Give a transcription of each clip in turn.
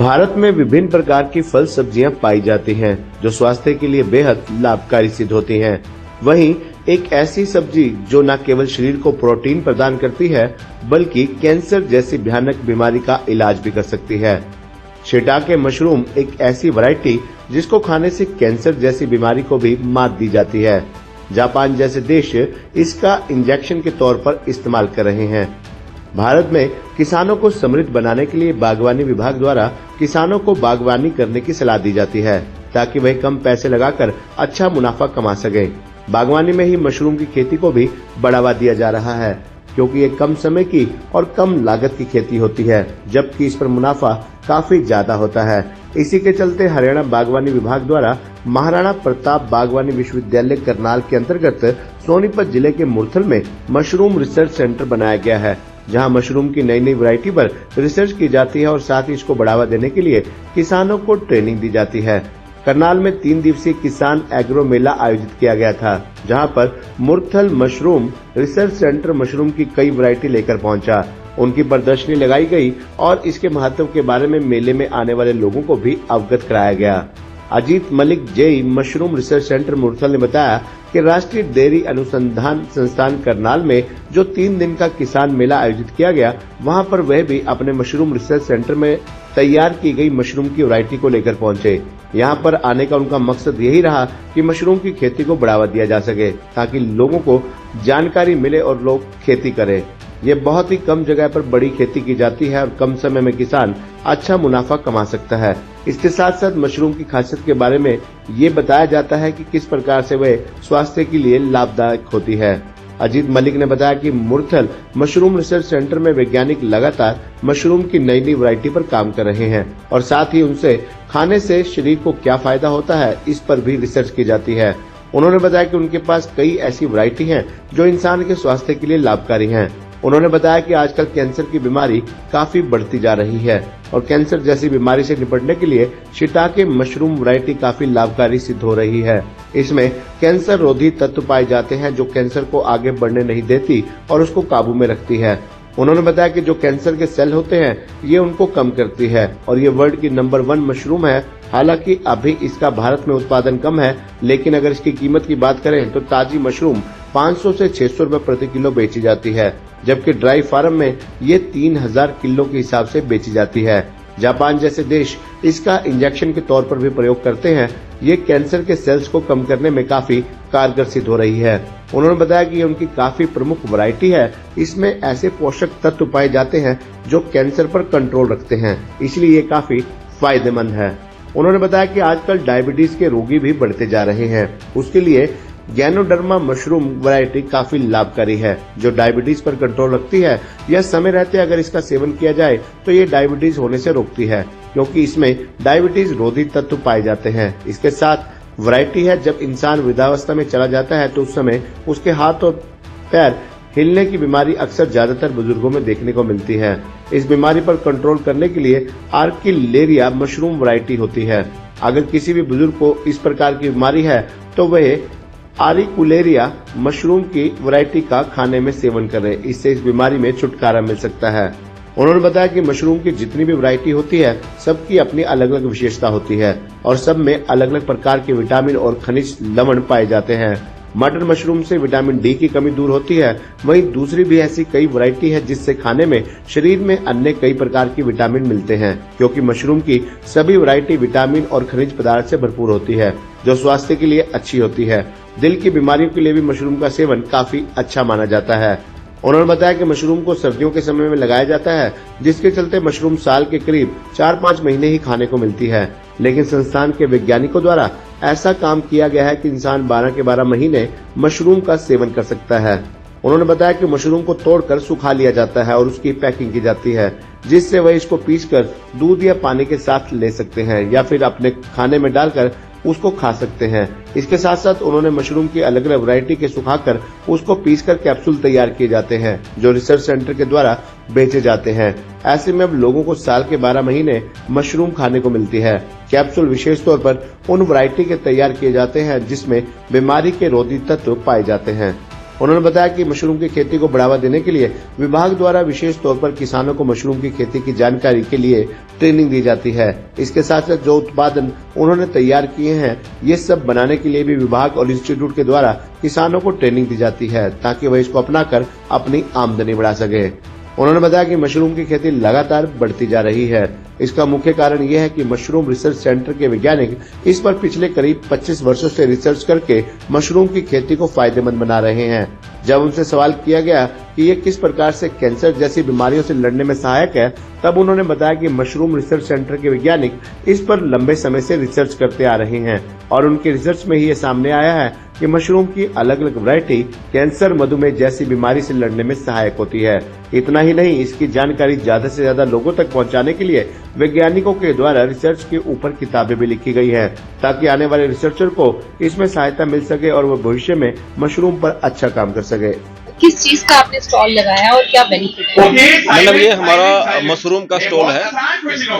भारत में विभिन्न प्रकार की फल सब्जियां पाई जाती हैं जो स्वास्थ्य के लिए बेहद लाभकारी सिद्ध होती हैं। वहीं एक ऐसी सब्जी जो न केवल शरीर को प्रोटीन प्रदान करती है बल्कि कैंसर जैसी भयानक बीमारी का इलाज भी कर सकती है। शिटाके मशरूम एक ऐसी वैरायटी जिसको खाने से कैंसर जैसी बीमारी को भी मात दी जाती है। जापान जैसे देश इसका इंजेक्शन के तौर पर इस्तेमाल कर रहे हैं। भारत में किसानों को समृद्ध बनाने के लिए बागवानी विभाग द्वारा किसानों को बागवानी करने की सलाह दी जाती है ताकि वह कम पैसे लगाकर अच्छा मुनाफा कमा सके। बागवानी में ही मशरूम की खेती को भी बढ़ावा दिया जा रहा है क्योंकि ये कम समय की और कम लागत की खेती होती है, जबकि इस पर मुनाफा काफी ज्यादा होता है। इसी के चलते हरियाणा बागवानी विभाग द्वारा महाराणा प्रताप बागवानी विश्वविद्यालय करनाल के अंतर्गत सोनीपत जिले के मुरथल में मशरूम रिसर्च सेंटर बनाया गया है, जहां मशरूम की नई नई वैरायटी पर रिसर्च की जाती है और साथ ही इसको बढ़ावा देने के लिए किसानों को ट्रेनिंग दी जाती है। करनाल में 3 दिवसीय किसान एग्रो मेला आयोजित किया गया था, जहां पर Murthal mushroom research centre mushroom की कई वैरायटी लेकर पहुंचा। उनकी प्रदर्शनी लगाई गई और इसके महत्व के बारे में मेले में आने वाले लोगों को भी अवगत कराया गया। Ajit Malik JE mushroom research centre Murthal ने बताया कि राष्ट्रीय डेयरी अनुसंधान संस्थान करनाल में जो 3 दिन का किसान मेला आयोजित किया गया, वहां पर वह भी अपने मशरूम रिसर्च सेंटर में तैयार की गई मशरूम की वैरायटी को लेकर पहुंचे। यहां पर आने का उनका मकसद यही रहा कि मशरूम की खेती को बढ़ावा दिया जा सके ताकि लोगों को जानकारी मिले और लोग खेती करें। ये बहुत ही कम जगह पर बड़ी खेती की जाती है और कम समय में किसान अच्छा मुनाफा कमा सकता है। इसके साथ साथ मशरूम की खासियत के बारे में ये बताया जाता है कि किस प्रकार से वह स्वास्थ्य के लिए लाभदायक होती है। अजीत मलिक ने बताया कि मुरथल मशरूम रिसर्च सेंटर में वैज्ञानिक लगातार मशरूम की नई नई वैरायटी पर काम कर रहे हैं और साथ ही उनसे खाने से शरीर को क्या फायदा होता है इस पर भी रिसर्च की जाती है। उन्होंने बताया कि उनके पास कई ऐसी वैरायटी हैं जो इंसान के स्वास्थ्य के लिए लाभकारी हैं। उन्होंने बताया कि आजकल कैंसर की बीमारी काफी बढ़ती जा रही है और कैंसर जैसी बीमारी से निपटने के लिए शिटाके मशरूम वैरायटी काफी लाभकारी सिद्ध हो रही है। इसमें कैंसर रोधी तत्व पाए जाते हैं जो कैंसर को आगे बढ़ने नहीं देती और उसको काबू में रखती है। उन्होंने बताया कि जो कैंसर के सेल होते हैं ये उनको कम करती है और ये वर्ल्ड की नंबर 1 मशरूम है। हालांकि अभी इसका भारत में उत्पादन कम है, लेकिन अगर इसकी कीमत की बात करें तो ताजी मशरूम 500 से 600 रुपए प्रति किलो बेची जाती है, जबकि ड्राई फार्म में ये 3000 किलो के हिसाब से बेची जाती है। जापान जैसे देश इसका इंजेक्शन के तौर पर भी प्रयोग करते हैं। ये कैंसर के सेल्स को कम करने में काफी कारगर सिद्ध हो रही है। उन्होंने बताया कि ये उनकी काफी प्रमुख वैरायटी है। इसमें ऐसे पोषक तत्व पाए जाते हैं जो कैंसर पर कंट्रोल रखते हैं, इसलिए ये काफी फायदेमंद है। उन्होंने बताया कि आजकल डायबिटीज के रोगी भी बढ़ते जा रहे हैं, उसके लिए गैनोडर्मा मशरूम वैरायटी काफी लाभकारी है जो डायबिटीज पर कंट्रोल रखती है। यह समय रहते अगर इसका सेवन किया जाए तो ये डायबिटीज होने से रोकती है क्योंकि इसमें डायबिटीज रोधी तत्व पाए जाते हैं। इसके साथ वैरायटी है जब इंसान वृद्धावस्था में चला जाता है तो उस समय उसके हाथ और पैर हिलने की बीमारी अक्सर ज्यादातर बुजुर्गों में देखने को मिलती है। इस बीमारी पर कंट्रोल करने के लिए आर्किलेरिया मशरूम वैरायटी होती है। अगर किसी भी बुजुर्ग को इस प्रकार की बीमारी है तो वह आर्किलेरिया मशरूम की वैरायटी का खाने में सेवन करें, इससे इस बीमारी में छुटकारा मिल सकता है। उन्होंने बताया कि मशरूम की जितनी भी वैरायटी होती है सबकी अपनी अलग अलग विशेषता होती है और सब में अलग अलग प्रकार के विटामिन और खनिज लवण पाए जाते हैं। मटर मशरूम से विटामिन डी की कमी दूर होती है। वहीं दूसरी भी ऐसी कई वैरायटी है जिससे खाने में शरीर में अन्य कई प्रकार की विटामिन मिलते हैं, क्योंकि मशरूम की सभी वैरायटी विटामिन और खनिज पदार्थ से भरपूर होती है जो स्वास्थ्य के लिए अच्छी होती है। दिल की बीमारियों के लिए भी मशरूम का सेवन काफी अच्छा माना जाता है। उन्होंने बताया कि मशरूम को सर्दियों के समय में लगाया जाता है, जिसके चलते मशरूम साल के करीब 4-5 महीने ही खाने को मिलती है, लेकिन संस्थान के वैज्ञानिकों द्वारा ऐसा काम किया गया है कि इंसान 12 के 12 महीने मशरूम का सेवन कर सकता है। उन्होंने बताया कि मशरूम को तोड़कर सुखा लिया जाता है और उसकी पैकिंग की जाती है, जिससे वह इसको पीसकर दूध या पानी के साथ ले सकते हैं या फिर अपने खाने में डालकर उसको खा सकते हैं। इसके साथ साथ उन्होंने मशरूम की अलग अलग वैरायटी के सुखाकर उसको पीसकर कैप्सूल तैयार किए जाते हैं जो रिसर्च सेंटर के द्वारा बेचे जाते हैं। ऐसे में अब लोगों को साल के 12 महीने मशरूम खाने को मिलती है। कैप्सूल विशेष तौर पर उन वैरायटी के तैयार किए जाते हैं जिसमें बीमारी के रोधी तत्व पाए जाते हैं। उन्होंने बताया कि मशरूम की खेती को बढ़ावा देने के लिए विभाग द्वारा विशेष तौर पर किसानों को मशरूम की खेती की जानकारी के लिए ट्रेनिंग दी जाती है। इसके साथ साथ जो उत्पादन उन्होंने तैयार किए हैं, ये सब बनाने के लिए भी विभाग और इंस्टीट्यूट के द्वारा किसानों को ट्रेनिंग दी जाती है ताकि वह इसको अपनाकर अपनी आमदनी बढ़ा सके। उन्होंने बताया कि मशरूम की खेती लगातार बढ़ती जा रही है। इसका मुख्य कारण यह है कि मशरूम रिसर्च सेंटर के वैज्ञानिक इस पर पिछले करीब 25 वर्षों से रिसर्च करके मशरूम की खेती को फायदेमंद बना रहे हैं। जब उनसे सवाल किया गया कि ये किस प्रकार से कैंसर जैसी बीमारियों से लड़ने में सहायक है, तब उन्होंने बताया कि मशरूम रिसर्च सेंटर के वैज्ञानिक इस पर लंबे समय से रिसर्च करते आ रहे हैं और उनके रिसर्च में ही ये सामने आया है कि मशरूम की अलग अलग वैरायटी कैंसर, मधुमेह जैसी बीमारी से लड़ने में सहायक होती है। इतना ही नहीं, इसकी जानकारी ज्यादा से ज्यादा लोगों तक पहुंचाने के लिए वैज्ञानिकों के द्वारा रिसर्च के ऊपर किताबें भी लिखी गई हैं ताकि आने वाले रिसर्चर को इसमें सहायता मिल सके और वो भविष्य में मशरूम पर अच्छा काम कर सके। किस चीज का आपने स्टॉल लगाया और क्या बेनिफिट है? मतलब ये हमारा मशरूम का स्टॉल है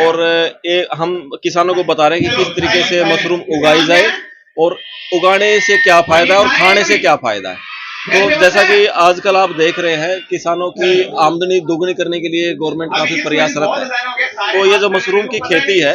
और ये हम किसानों को बता रहे हैं कि किस तरीके से मशरूम उगाई जाए और उगाने से क्या फायदा है और खाने से क्या फायदा है। तो जैसा कि आजकल आप देख रहे हैं, किसानों की आमदनी दोगुनी करने के लिए गवर्नमेंट काफी प्रयासरत है। तो ये जो मशरूम की खेती है,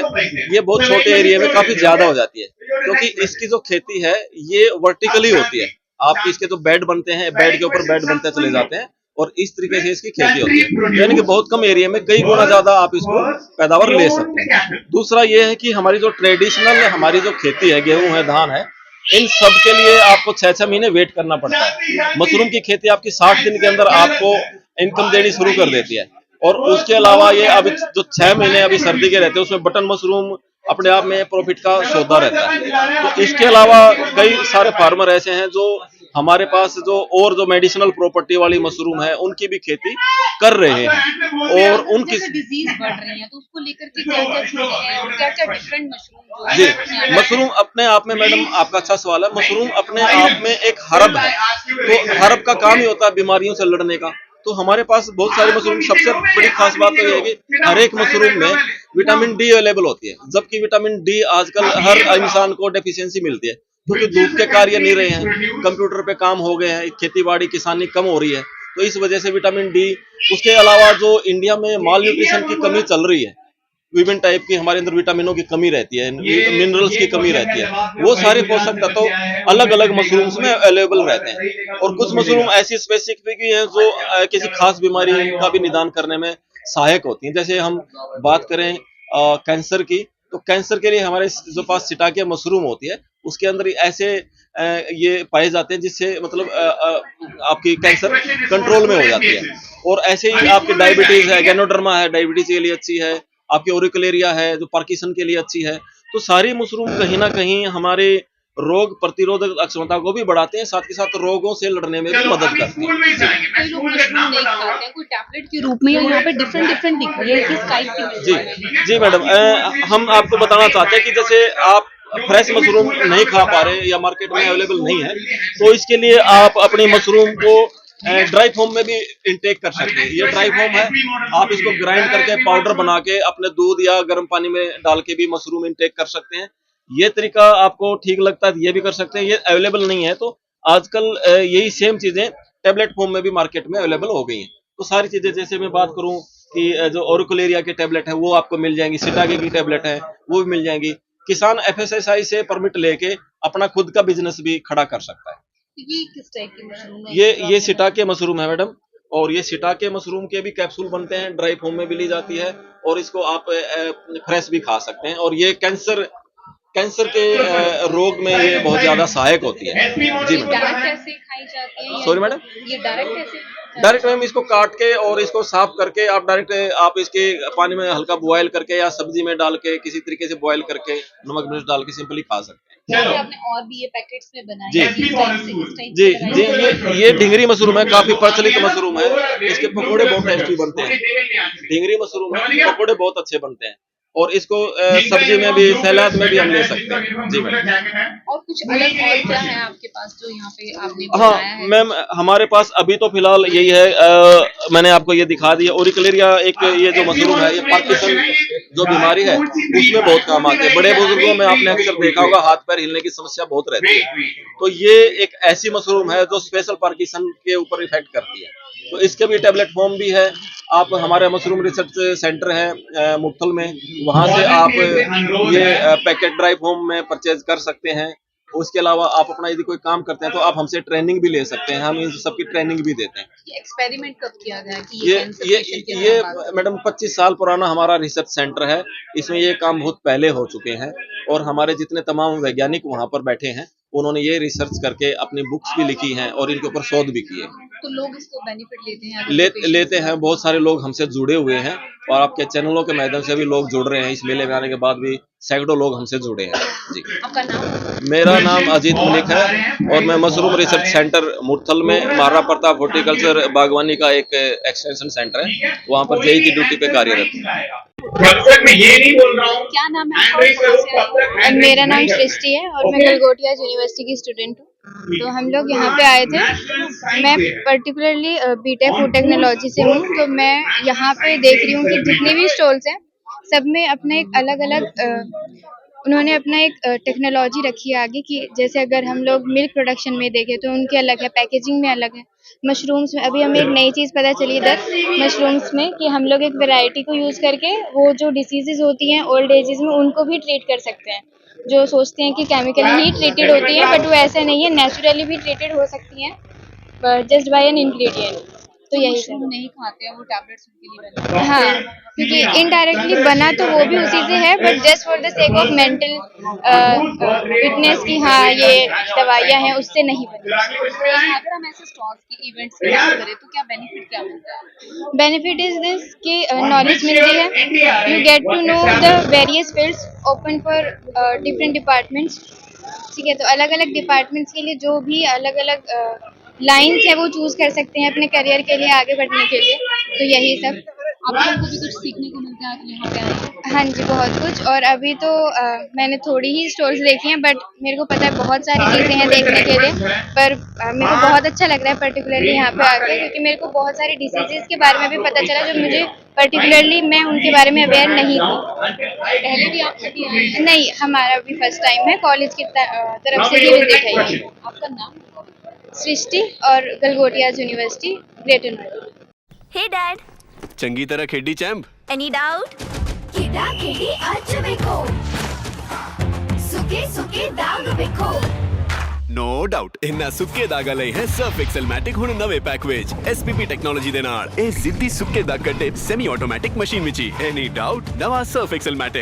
ये बहुत छोटे एरिया में काफी ज्यादा हो जाती है, क्योंकि इसकी जो खेती है ये वर्टिकली होती है। आप इसके जो बेड बनते हैं, बेड के ऊपर बेड बनते चले जाते हैं और इस तरीके से इसकी खेती होती है, यानी कि बहुत कम एरिया में कई गुना ज्यादा आप इसको पैदावार ले सकते हैं। दूसरा ये है कि हमारी जो ट्रेडिशनल हमारी जो खेती है, गेहूं है, धान है, इन सब के लिए आपको 6-6 महीने वेट करना पड़ता है। मशरूम की खेती आपकी 60 दिन के अंदर आपको इनकम देनी शुरू कर देती है। और उसके अलावा ये अभी जो 6 महीने अभी सर्दी के रहते हैं, उसमें बटन मशरूम अपने आप में प्रॉफिट का सौदा रहता है। तो इसके अलावा कई सारे फार्मर ऐसे हैं जो हमारे पास जो मेडिसिनल प्रॉपर्टी वाली मशरूम है, उनकी भी खेती कर रहे हैं और उनकी डिजीज बढ़ रही है, तो उसको लेकर के क्या-क्या चीजें हैं और क्या-क्या डिफरेंट मशरूम जी, मशरूम अपने आप में, मैडम आपका अच्छा सवाल है, मशरूम अपने आप में एक हर्ब है। तो हर्ब का काम ही होता है बीमारियों से लड़ने का। तो हमारे पास बहुत सारे मशरूम, सबसे बड़ी खास बात तो ये है कि हर एक मशरूम में विटामिन डी अवेलेबल होती है, जबकि विटामिन डी आजकल हर इंसान को डेफिशिएंसी मिलती है, क्योंकि धूप के कार्य नहीं रहे हैं, कंप्यूटर पे काम हो गए हैं, खेती बाड़ी किसानी कम हो रही है, तो इस वजह से विटामिन डी। उसके अलावा जो इंडिया में माल न्यूट्रिशन की कमी चल रही है, विभिन्न टाइप की हमारे अंदर विटामिनों की कमी रहती है, मिनरल्स की कमी रहती है, वो सारे पोषक तत्व अलग अलग मशरूम्स में अवेलेबल रहते हैं। और कुछ मशरूम ऐसी स्पेसिफिक भी हैं जो किसी खास बीमारी का भी निदान करने में सहायक होती हैं। जैसे हम बात करें कैंसर की, तो कैंसर के लिए हमारे जो पास सिटाके मशरूम होती है, उसके अंदर ऐसे ये पाए जाते हैं जिससे मतलब आपकी कैंसर कंट्रोल में हो जाती है। और ऐसे ही आपकी डायबिटीज है, गैनोडर्मा है, डायबिटीज के लिए अच्छी है, आपकी ओरिकुलेरिया है जो पार्किंसन के लिए अच्छी है। तो सारी मशरूम कहीं ना कहीं हमारे रोग प्रतिरोधक क्षमता को भी बढ़ाते हैं, साथ ही साथ रोगों से लड़ने में भी मदद करते हैं। कई लोग मशरूम नहीं खाते हैं, कोई टैबलेट के रूप में, यहाँ पे डिफरेंट डिफरेंट दिख रही है, किस टाइप की? जी मैडम, हम आपको बताना चाहते हैं कि जैसे आप फ्रेश मशरूम नहीं खा पा रहे या मार्केट में अवेलेबल नहीं है, तो इसके लिए आप अपनी मशरूम को ड्राई फॉर्म में भी इंटेक कर सकते हैं। ये ड्राई फॉर्म है, आप इसको ग्राइंड करके पाउडर बना के अपने दूध या गर्म पानी में डाल के भी मशरूम इंटेक कर सकते हैं। ये तरीका आपको ठीक लगता है, ये भी कर सकते हैं। ये अवेलेबल नहीं है तो आजकल यही सेम चीजें टैबलेट फॉर्म में भी मार्केट में अवेलेबल हो गई हैं। तो सारी चीजें, जैसे मैं बात करूं कि जो ओरिकुलेरिया की टैबलेट है वो आपको मिल जाएंगी, सिटाके की टैबलेट है वो भी मिल जाएंगी। किसान FSSAI से परमिट लेके अपना खुद का बिजनेस भी खड़ा कर सकता है। ये किस टाइप की मशरूम है? ये सिटाके मशरूम है मैडम, और ये सिटाके मशरूम के भी कैप्सूल बनते हैं, ड्राई फॉर्म में भी ली जाती है और इसको आप फ्रेश भी खा सकते हैं। और ये कैंसर के रोग में ये बहुत ज्यादा सहायक होती है। जी मैडम। डायरेक्ट कैसे खाई जाती है? सॉरी मैडम, ये डायरेक्ट कैसे? डायरेक्ट मैम इसको काट के और इसको साफ करके आप डायरेक्ट आप इसके पानी में हल्का बॉयल करके या सब्जी में डाल के किसी तरीके से बॉयल करके नमक मिर्च डाल के सिंपली खा सकते हैं। आपने और भी ये पैकेट्स में बनाए जी हैं, इस टाइप से जी, ये ढिंगरी मशरूम है, काफी प्रचलित मशरूम है। इसके पकौड़े बहुत टेस्टी बनते हैं। ढिंगरी मशरूम है, पकौड़े बहुत अच्छे बनते हैं और इसको सब्जी में भी, सलाद में भी हम ले सकते हैं। जी मैडम। और कुछ अलग और क्या है आपके पास जो यहाँ पे आपने बनाया है? हाँ मैम, हमारे पास अभी तो फिलहाल यही है। मैंने आपको ये दिखा दिया। ओरिकुलेरिया एक ये जो मशरूम है, ये पार्किंसन जो बीमारी है उसमें बहुत काम आते हैं। बड़े बुजुर्गों में आपने अक्सर देखा होगा हाथ पैर हिलने की समस्या बहुत रहती है, तो ये एक ऐसी मशरूम है जो स्पेशल पार्किंसन के ऊपर इफेक्ट करती है। तो इसके भी टैबलेट फॉर्म भी है। आप हमारे मशरूम रिसर्च सेंटर है मुक्तल में, वहां से आप ये पैकेट ड्राई फॉर्म में परचेज कर सकते हैं। उसके अलावा आप अपना यदि कोई काम करते हैं तो आप हमसे ट्रेनिंग भी ले सकते हैं, हम इन सबकी ट्रेनिंग भी देते हैं। ये एक्सपेरिमेंट कब किया गया कि ये मैडम 25 साल पुराना हमारा रिसर्च सेंटर है। इसमें ये काम बहुत पहले हो चुके हैं और हमारे जितने तमाम वैज्ञानिक वहां पर बैठे हैं उन्होंने ये रिसर्च करके अपनी बुक्स भी लिखी हैं और इनके ऊपर शोध भी किए। तो लोग इसको बेनिफिट लेते हैं? लेते हैं, बहुत सारे लोग हमसे जुड़े हुए हैं और आपके चैनलों के माध्यम से भी लोग जुड़ रहे हैं। इस मेले में आने के बाद भी सैकड़ों लोग हमसे जुड़े हैं जी। आपका नाम? मेरा नाम अजीत मलिक है और मैं मशरूम रिसर्च सेंटर मुरथल में महाराणा प्रताप हॉर्टिकल्चर बागवानी का एक एक्सटेंशन सेंटर है, वहाँ पर जेई की ड्यूटी पे कार्यरत हूँ। मैं ये नहीं बोल रहा हूँ। क्या नाम है आपका? मेरा नाम सृष्टि है और मैं गलगोटिया यूनिवर्सिटी की स्टूडेंट हूँ। तो हम लोग यहाँ पे आए थे। मैं पर्टिकुलरली बीटेक फूड टेक्नोलॉजी से हूँ, तो मैं यहाँ पे देख रही हूँ कि जितने भी स्टॉल्स हैं सब में अपना एक अलग अलग उन्होंने अपना एक टेक्नोलॉजी रखी है आगे की। जैसे अगर हम लोग मिल्क प्रोडक्शन में देखें तो उनके अलग है, पैकेजिंग में अलग है। मशरूम्स में अभी हमें एक नई चीज़ पता चली इधर मशरूम्स में कि हम लोग एक वैरायटी को यूज़ करके वो जो डिसीजेज होती हैं ओल्ड एजेस में उनको भी ट्रीट कर सकते हैं। जो सोचते हैं कि केमिकली ही ट्रीटेड होती हैं, बट वो ऐसा नहीं है, नेचुरली भी ट्रीटेड हो सकती हैं, but just by an ingredient. तो यही सब नहीं खाते हैं वो टैबलेट्स उनके लिए बने। हाँ, क्योंकि इनडायरेक्टली बना तो वो भी उसी से है, but just for the sake of mental fitness की हाँ ये दवाइयाँ हैं, उससे नहीं बनी। अगर हम ऐसे स्टॉल्स की इवेंट्स की बात करें तो क्या बेनिफिट क्या मिलता है? बेनिफिट इज दिस कि नॉलेज मिलती है, you get to know the various fields open for different departments. ठीक है, तो अलग अलग डिपार्टमेंट्स के लिए जो भी अलग अलग लाइन्स है वो चूज कर सकते हैं अपने करियर के लिए, आगे बढ़ने के लिए। तो यही सब आप लोगों को भी कुछ सीखने को मिलता है यहाँ पे आए? हाँ जी, बहुत कुछ। और अभी तो मैंने थोड़ी ही स्टोर्स देखी हैं, बट मेरे को पता है बहुत सारी चीज़ें हैं देखने के लिए। पर मेरे को बहुत अच्छा लग रहा है पर्टिकुलरली यहाँ पे आके, क्योंकि मेरे को बहुत सारी डिसीजेस के बारे में भी पता चला जो मुझे पर्टिकुलरली मैं उनके बारे में अवेयर नहीं थी। पहले भी आप कभी आए हैं? नहीं, हमारा भी फर्स्ट टाइम है, कॉलेज की तरफ से ही विजिट है ये। आपका नाम? सृष्टि और Galgotia university greater Noida. Hey Dad, ਚੰਗੀ ਤਰ੍ਹਾਂ ਖੇਡੀ ਚੈਂਪ। any doubt? ਕਿੱਦਾਂ ਖੇਡੀ ਅੱਜ ਵੇਖੋ ਸੁੱਕੇ ਸੁੱਕੇ ਦਾਗ ਵੇਖੋ ਨੋ ਡਾਊਟ ਇਹਨਾਂ ਸੁੱਕੇ ਦਾਗਾਂ ਲਈ ਹੈ ਸਰਫ ਐਕਸਲਮੈਟਿਕ ਹੁਣ ਨਵੇਂ ਪੈਕ ਵਿੱਚ ਐਸਪੀਪੀ ਟੈਕਨੋਲੋਜੀ ਦੇ ਨਾਲ ਇਹ ਜ਼ਿੱਦੀ ਸੁੱਕੇ ਦਾਗ ਕੱਢੇ ਸੈਮੀ ਆਟੋਮੈਟਿਕ ਮਸ਼ੀਨ ਵਿੱਚ ਹੀ। ਐਨੀ ਡਾਊਟ ਨਵਾਂ ਸਰਫ ਐਕਸਲਮੈਟਿਕ।